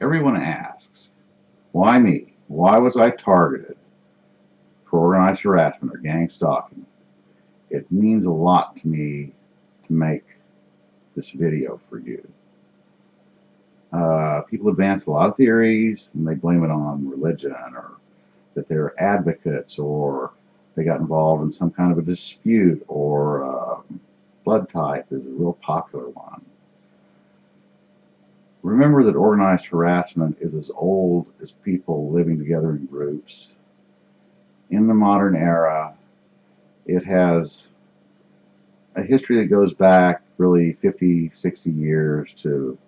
Everyone asks, why me? Why was I targeted for organized harassment or gang stalking? It means a lot to me to make this video for you. People advance a lot of theories and they blame it on religion, or that they're advocates, or they got involved in some kind of a dispute, or blood type is a real popular one. Remember that organized harassment is as old as people living together in groups. In the modern era, it has a history that goes back really 50, 60 years to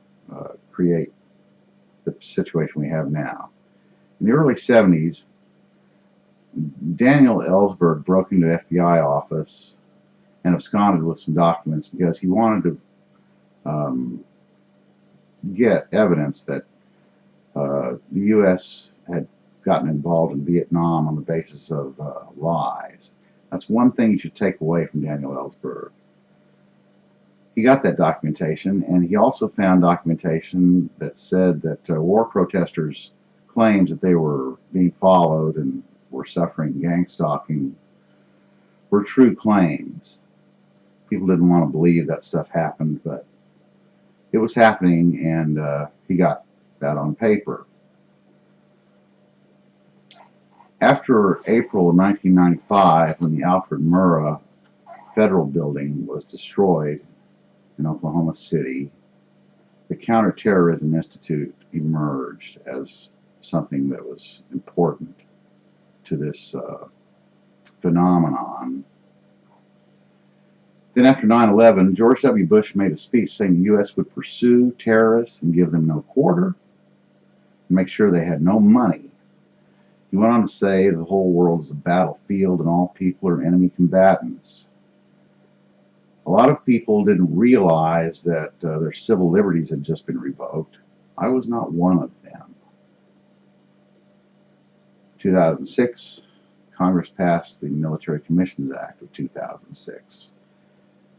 create the situation we have now. In the early 70s, Daniel Ellsberg broke into the FBI office and absconded with some documents because he wanted to get evidence that the U.S. had gotten involved in Vietnam on the basis of lies. That's one thing you should take away from Daniel Ellsberg. He got that documentation, and he also found documentation that said that war protesters' claims that they were being followed and were suffering gang stalking were true claims. People didn't want to believe that stuff happened, but it was happening, and he got that on paper. After April of 1995, when the Alfred Murrah Federal Building was destroyed in Oklahoma City, the Counterterrorism Institute emerged as something that was important to this phenomenon. Then after 9/11, George W. Bush made a speech saying the U.S. would pursue terrorists and give them no quarter and make sure they had no money. He went on to say the whole world is a battlefield and all people are enemy combatants. A lot of people didn't realize that their civil liberties had just been revoked. I was not one of them. 2006, Congress passed the Military Commissions Act of 2006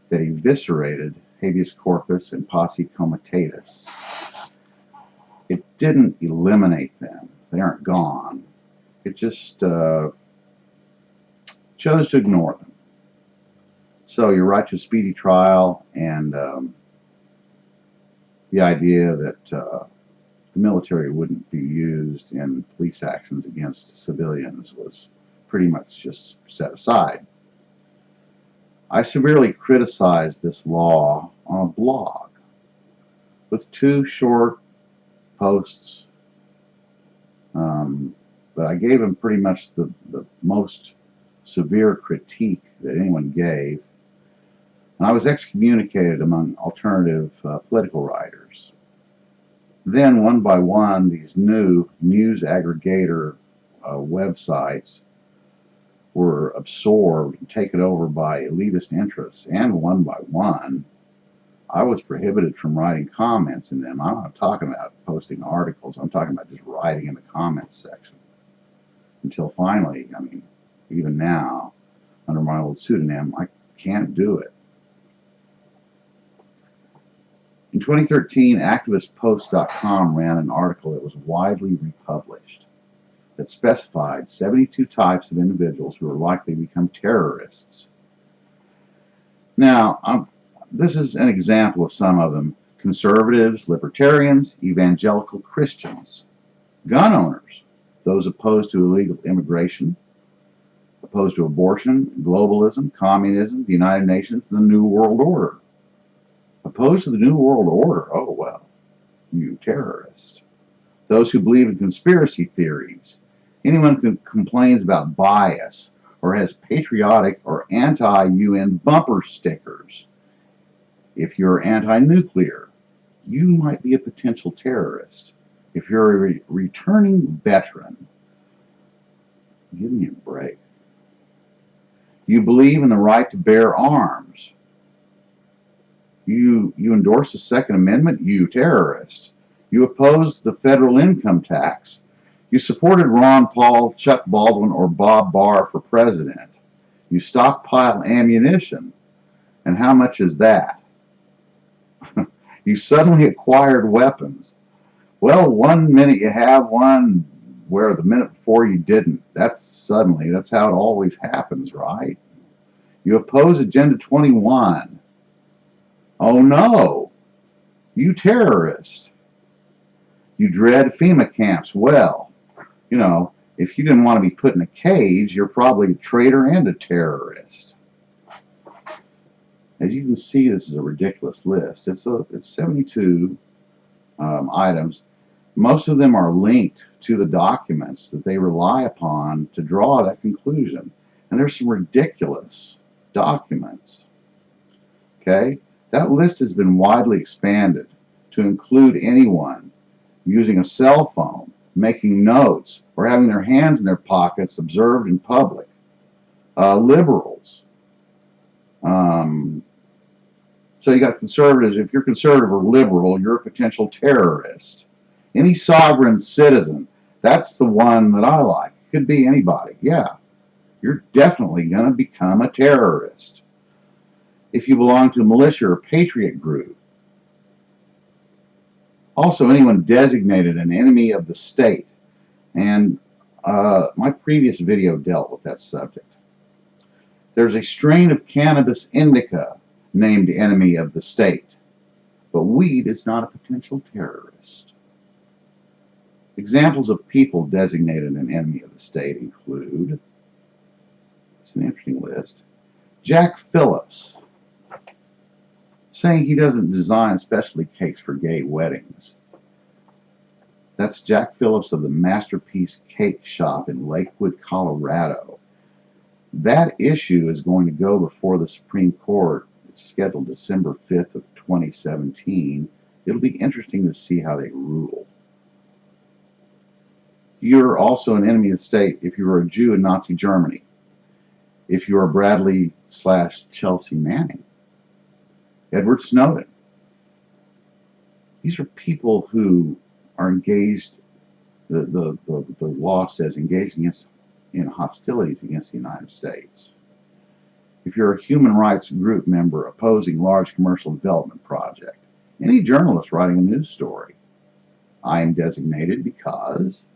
that eviscerated habeas corpus and posse comitatus. It didn't eliminate them. They aren't gone. It just chose to ignore them. So your right to a speedy trial and the idea that the military wouldn't be used in police actions against civilians was pretty much just set aside. I severely criticized this law on a blog with 2 short posts, but I gave him pretty much the most severe critique that anyone gave. And I was excommunicated among alternative political writers. Then, one by one, these new news aggregator websites were absorbed and taken over by elitist interests, and one by one, I was prohibited from writing comments in them. I'm not talking about posting articles. I'm talking about just writing in the comments section. Until finally, I mean, even now, under my old pseudonym, I can't do it. In 2013, ActivistPost.com ran an article that was widely republished that specified 72 types of individuals who are likely to become terrorists. Now, this is an example of some of them: conservatives, libertarians, evangelical Christians, gun owners, those opposed to illegal immigration, opposed to abortion, globalism, communism, the United Nations, and the New World Order. Opposed to the New World Order? Oh, well, you terrorist. Those who believe in conspiracy theories. Anyone who complains about bias or has patriotic or anti-UN bumper stickers. If you're anti-nuclear, you might be a potential terrorist. If you're a returning veteran, give me a break. You believe in the right to bear arms. You endorse the Second Amendment, you terrorist. You oppose the federal income tax. You supported Ron Paul, Chuck Baldwin, or Bob Barr for president. You stockpile ammunition. And how much is that? You suddenly acquired weapons. Well, 1 minute you have one where the minute before you didn't. That's how it always happens, right? You oppose Agenda 21. Oh no, you terrorist. You dread FEMA camps. Well, you know, if you didn't want to be put in a cage, you're probably a traitor and a terrorist. As you can see, this is a ridiculous list. It's 72 items. Most of them are linked to the documents that they rely upon to draw that conclusion. And there's some ridiculous documents. Okay? That list has been widely expanded to include anyone using a cell phone, making notes, or having their hands in their pockets observed in public. Liberals. So you got conservatives. If you're conservative or liberal, you're a potential terrorist. Any sovereign citizen, that's the one that I like. It could be anybody. Yeah, you're definitely going to become a terrorist. If you belong to a militia or patriot group. Also, anyone designated an enemy of the state. And my previous video dealt with that subject. There's a strain of cannabis indica named enemy of the state, but weed is not a potential terrorist. Examples of people designated an enemy of the state include, it's an interesting list, Jack Phillips, saying he doesn't design specialty cakes for gay weddings. That's Jack Phillips of the Masterpiece Cake Shop in Lakewood, Colorado. That issue is going to go before the Supreme Court. It's scheduled December 5th of 2017. It'll be interesting to see how they rule. You're also an enemy of the state if you were a Jew in Nazi Germany. If you are Bradley/Chelsea Manning. Edward Snowden. These are people who are engaged, the law says, engaged in hostilities against the United States. If you're a human rights group member opposing large commercial development project, any journalist writing a news story, I am designated because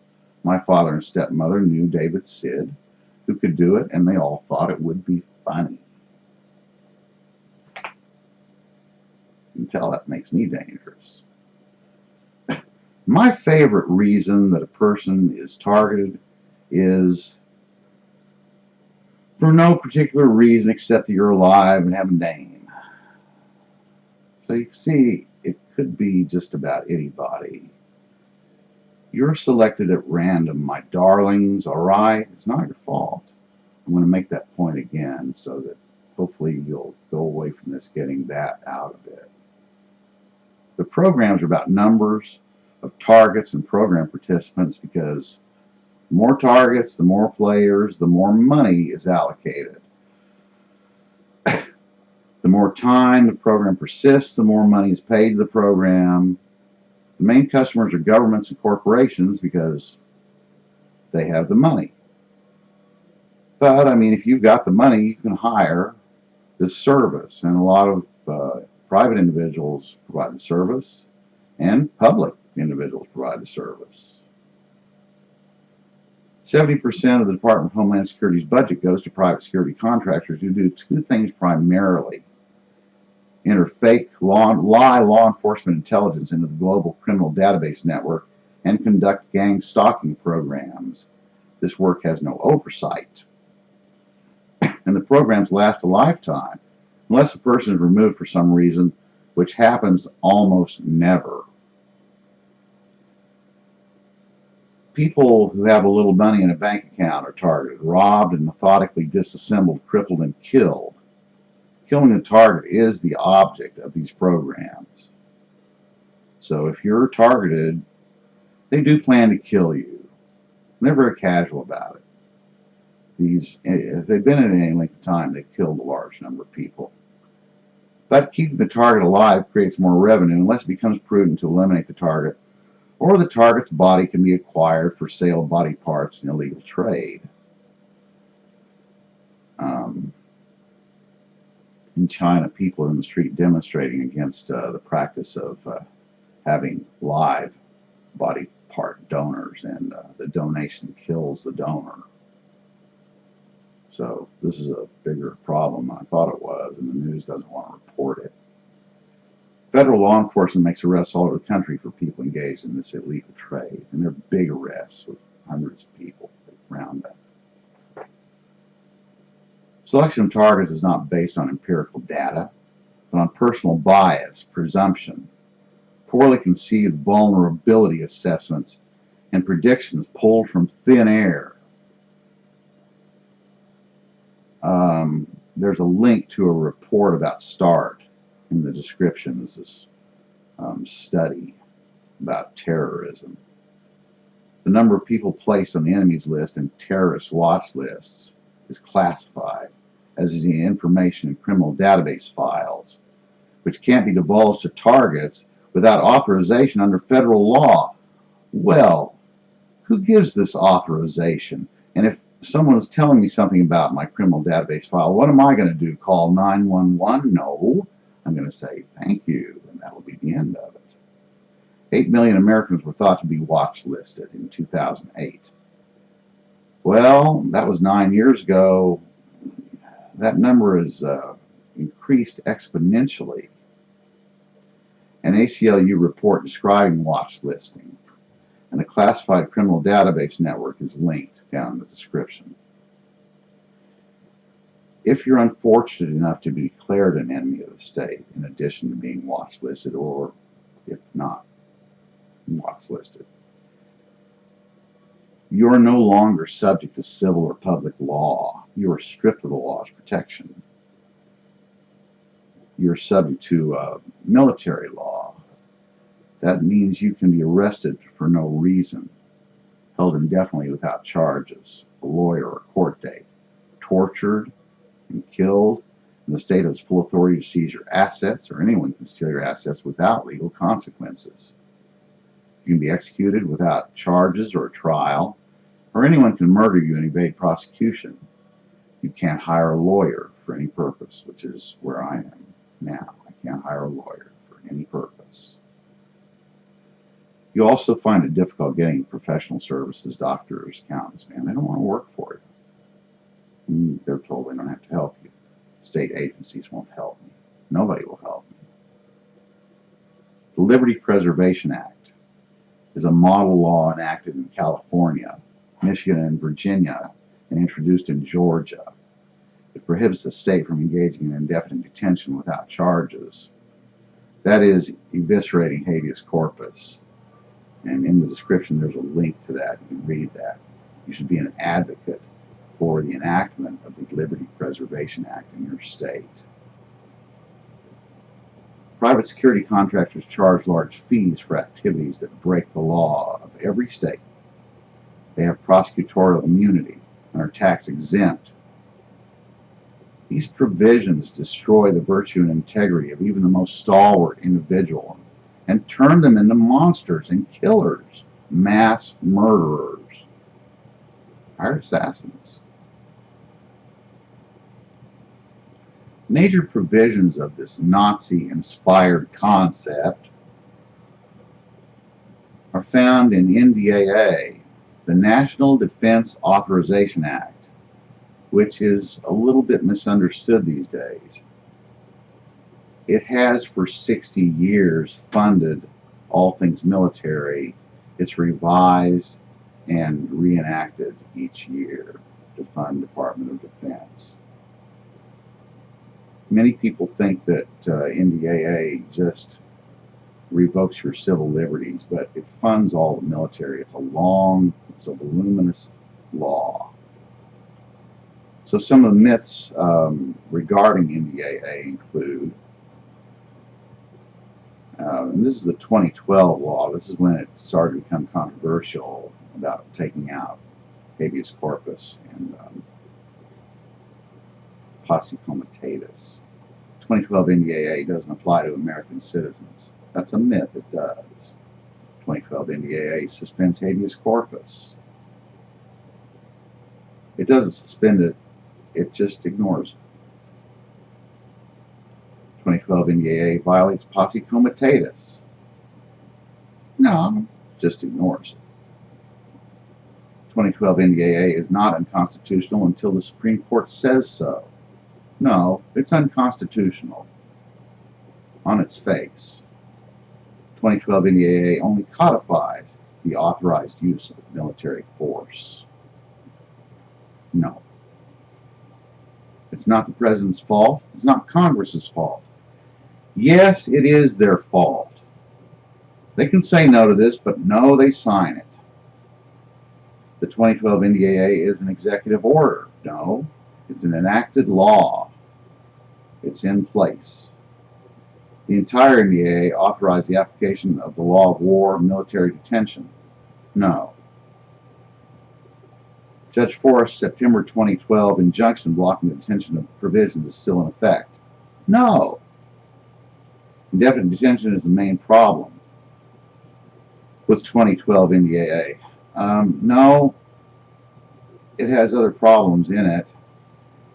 my father and stepmother knew David Sid, who could do it, and they all thought it would be funny. You can tell that makes me dangerous. My favorite reason that a person is targeted is for no particular reason except that you're alive and have a name. So you see, it could be just about anybody. You're selected at random, my darlings, all right? It's not your fault. I'm going to make that point again so that hopefully you'll go away from this getting that out of it. The programs are about numbers of targets and program participants because the more targets, the more players, the more money is allocated. The more time the program persists, the more money is paid to the program. The main customers are governments and corporations because they have the money. But, I mean, if you've got the money, you can hire this service. And a lot of private individuals provide the service, and public individuals provide the service. 70% of the Department of Homeland Security's budget goes to private security contractors who do two things primarily. Enter fake law enforcement intelligence into the global criminal database network and conduct gang stalking programs. This work has no oversight. And the programs last a lifetime, unless a person is removed for some reason, which happens almost never. People who have a little money in a bank account are targeted, robbed and methodically disassembled, crippled, and killed. Killing the target is the object of these programs. So if you're targeted, they do plan to kill you. They're very casual about it. If they've been in any length of time, they've killed a large number of people. But keeping the target alive creates more revenue unless it becomes prudent to eliminate the target, or the target's body can be acquired for sale of body parts in illegal trade. In China, people are in the street demonstrating against the practice of having live body part donors, and the donation kills the donor. So this is a bigger problem than I thought it was, and the news doesn't want to report it. Federal law enforcement makes arrests all over the country for people engaged in this illegal trade, and they're big arrests with hundreds of people round up. Selection of targets is not based on empirical data, but on personal bias, presumption, poorly conceived vulnerability assessments, and predictions pulled from thin air. There's a link to a report about START in the description. This is study about terrorism. The number of people placed on the enemies list and terrorist watch lists is classified, as is the information in criminal database files, which can't be divulged to targets without authorization under federal law. Well, who gives this authorization? And if someone is telling me something about my criminal database file, what am I going to do? Call 911? No. I'm going to say thank you, and that will be the end of it. 8 million Americans were thought to be watch listed in 2008. Well, that was 9 years ago. That number has increased exponentially. An ACLU report describing watch listing and the Classified Criminal Database Network is linked down in the description. If you're unfortunate enough to be declared an enemy of the state, in addition to being watch listed, or if not watch listed, you are no longer subject to civil or public law. You are stripped of the law's protection. You're subject to military law. That means you can be arrested for no reason, held indefinitely without charges, a lawyer or court date, tortured and killed, and the state has full authority to seize your assets, or anyone can steal your assets without legal consequences. You can be executed without charges or a trial, or anyone can murder you and evade prosecution. You can't hire a lawyer for any purpose, which is where I am now. I can't hire a lawyer for any purpose. You also find it difficult getting professional services, doctors, accountants, man. They don't want to work for you. They're told they don't have to help you. State agencies won't help me. Nobody will help me. The Liberty Preservation Act is a model law enacted in California, Michigan, and Virginia, and introduced in Georgia. It prohibits the state from engaging in indefinite detention without charges. That is, eviscerating habeas corpus. And in the description, there's a link to that. You can read that. You should be an advocate for the enactment of the Liberty Preservation Act in your state. Private security contractors charge large fees for activities that break the law of every state. They have prosecutorial immunity and are tax exempt. These provisions destroy the virtue and integrity of even the most stalwart individual and turn them into monsters and killers, mass murderers, hired assassins. Major provisions of this Nazi-inspired concept are found in NDAA, the National Defense Authorization Act, which is a little bit misunderstood these days. It has for 60 years funded all things military. It's revised and reenacted each year to fund Department of Defense. Many people think that NDAA just revokes your civil liberties, but it funds all the military. It's a voluminous law. So some of the myths regarding NDAA include, and this is the 2012 law. This is when it started to become controversial about taking out habeas corpus and posse comitatus. 2012 NDAA doesn't apply to American citizens. That's a myth. It does. 2012 NDAA suspends habeas corpus. It doesn't suspend it. It just ignores it. 2012 NDAA violates posse comitatus. No, just ignores it. 2012 NDAA is not unconstitutional until the Supreme Court says so. No, it's unconstitutional on its face. 2012 NDAA only codifies the authorized use of military force. No. It's not the president's fault. It's not Congress's fault. Yes, it is their fault. They can say no to this, but no, they sign it. The 2012 NDAA is an executive order. No, it's an enacted law. It's in place. The entire NDAA authorized the application of the law of war, military detention. No. Judge Forrest's September 2012 injunction blocking the detention of provisions is still in effect. No. Indefinite detention is the main problem with 2012 NDAA. No, it has other problems in it.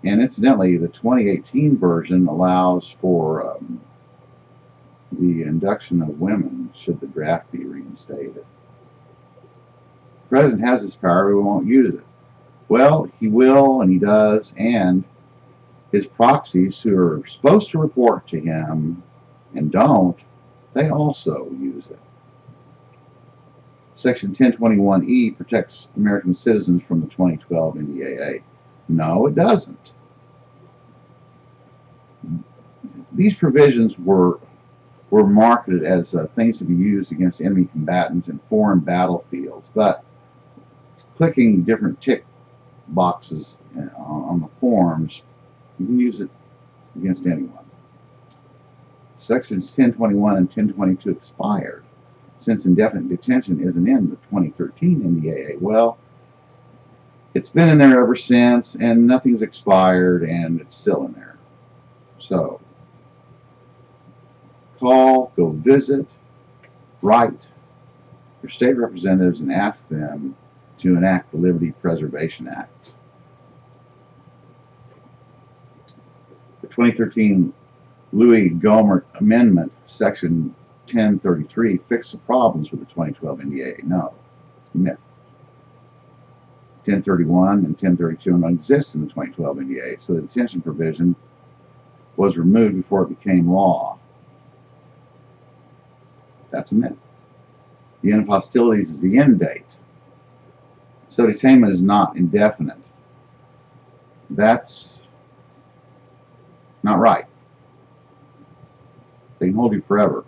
And incidentally, the 2018 version allows for the induction of women should the draft be reinstated. The president has this power, but we won't use it. Well, he will, and he does, and his proxies who are supposed to report to him and don't, they also use it. Section 1021E protects American citizens from the 2012 NDAA. No, it doesn't. These provisions were marketed as things to be used against enemy combatants in foreign battlefields, but clicking different tick boxes on the forms, you can use it against anyone. Sections 1021 and 1022 expired since indefinite detention isn't in the 2013 NDAA. Well, it's been in there ever since, and nothing's expired, and it's still in there. So, call, go visit, write your state representatives and ask them to enact the Liberty Preservation Act. The 2013 Louis Gohmert Amendment, Section 1033, fixed the problems with the 2012 NDAA. No, it's a myth. 1031 and 1032 don't exist in the 2012 NDAA, so the detention provision was removed before it became law. That's a myth. The end of hostilities is the end date. So detainment is not indefinite. That's not right. They can hold you forever.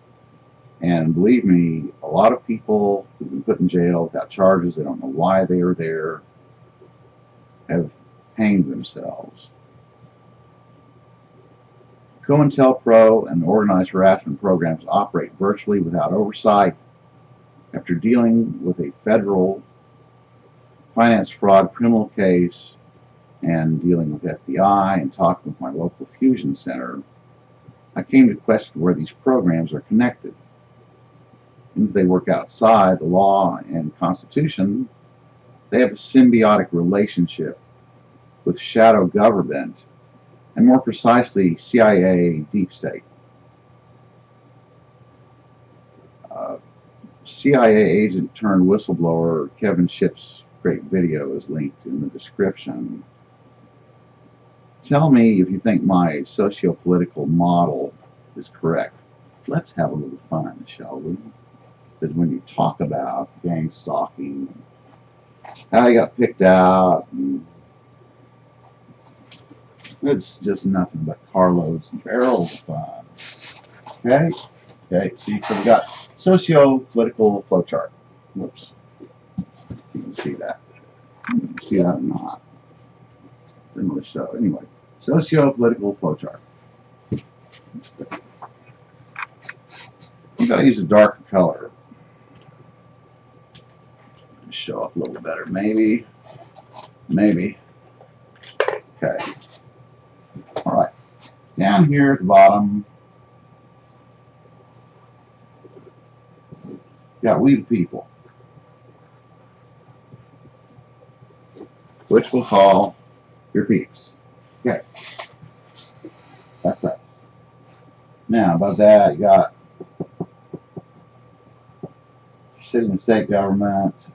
And believe me, a lot of people who've been put in jail without charges, they don't know why they are there, have hanged themselves. COINTELPRO and organized harassment programs operate virtually without oversight. After dealing with a federal finance fraud criminal case and dealing with FBI and talking with my local fusion center, I came to question where these programs are connected. And if they work outside the law and Constitution, they have a symbiotic relationship with shadow government, and more precisely, CIA deep state. CIA agent turned whistleblower Kevin Shipp's great video is linked in the description. Tell me if you think my socio-political model is correct. Let's have a little fun, shall we? Because when you talk about gang stalking, how he got picked out, and it's just nothing but carloads and barrels of fun. Okay? Okay, so we got socio-political flowchart. Whoops. You can see that. You can see that or not. Didn't really show. Anyway, socio-political flowchart. You gotta use a darker color. Show up a little better, maybe. Maybe. Okay. Alright. Down here at the bottom, got we the people, which we'll call your peeps. Okay. That's us. Now, above that, you got city and state government.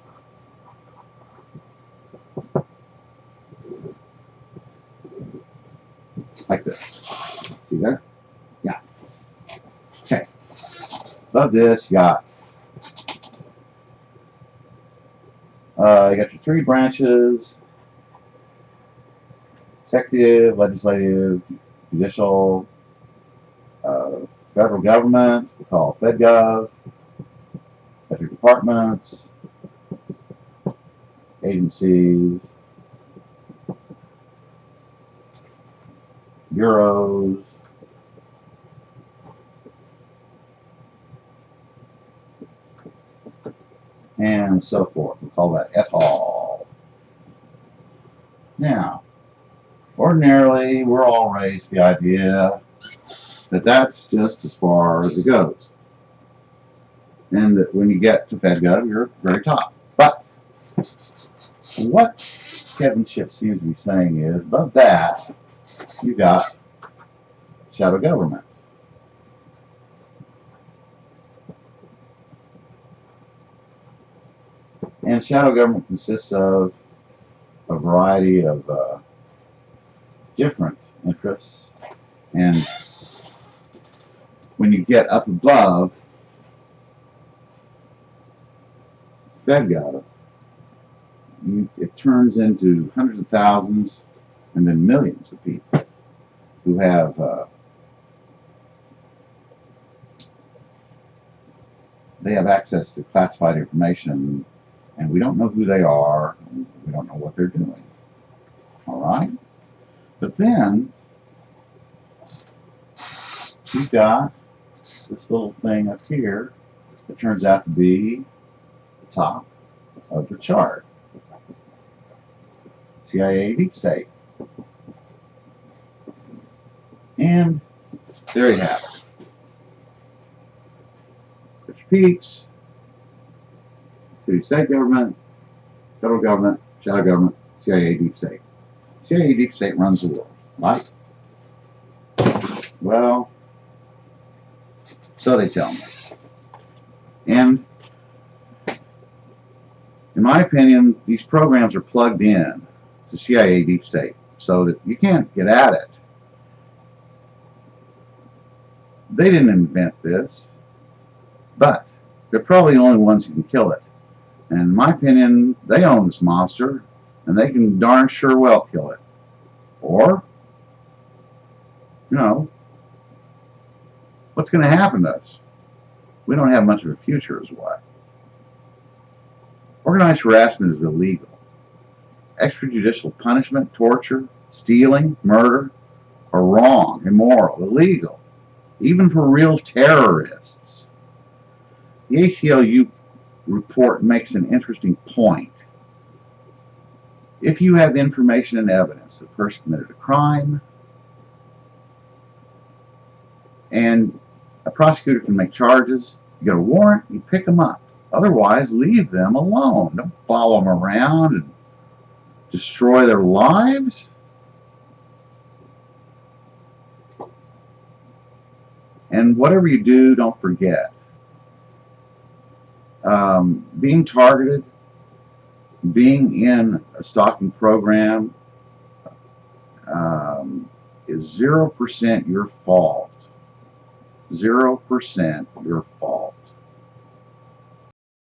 Like this. See there? Yeah. Okay. Above this, you got your three branches: executive, legislative, judicial, federal government, we call FedGov, federal departments, agencies, bureaus, and so forth. We call that et al. Now, ordinarily, we're all raised the idea that that's just as far as it goes. And that when you get to FedGov, you're at the very top. But what Kevin Shipp seems to be saying is, above that, you got shadow government. And shadow government consists of a variety of different interests. And when you get up above FedGov, it turns into hundreds of thousands and then millions of people who have they have access to classified information, and we don't know who they are, and we don't know what they're doing. All right? But then you've got this little thing up here that turns out to be the top of the chart. CIA Deep State. And there you have it. There's your peeps. City state government, federal government, shadow government, CIA Deep State. CIA Deep State runs the world, right? Well, so they tell me. And in my opinion, these programs are plugged in to CIA Deep State so that you can't get at it. They didn't invent this, but they're probably the only ones who can kill it. And in my opinion, they own this monster, and they can darn sure well kill it. Or, you know, what's going to happen to us? We don't have much of a future as what? Organized harassment is illegal. Extrajudicial punishment, torture, stealing, murder are wrong, immoral, illegal, even for real terrorists. The ACLU report makes an interesting point. If you have information and evidence that the person committed a crime, and a prosecutor can make charges, you get a warrant, you pick them up. Otherwise, leave them alone. Don't follow them around and destroy their lives. And whatever you do, don't forget. Being targeted, being in a stalking program is 0% your fault. 0% your fault.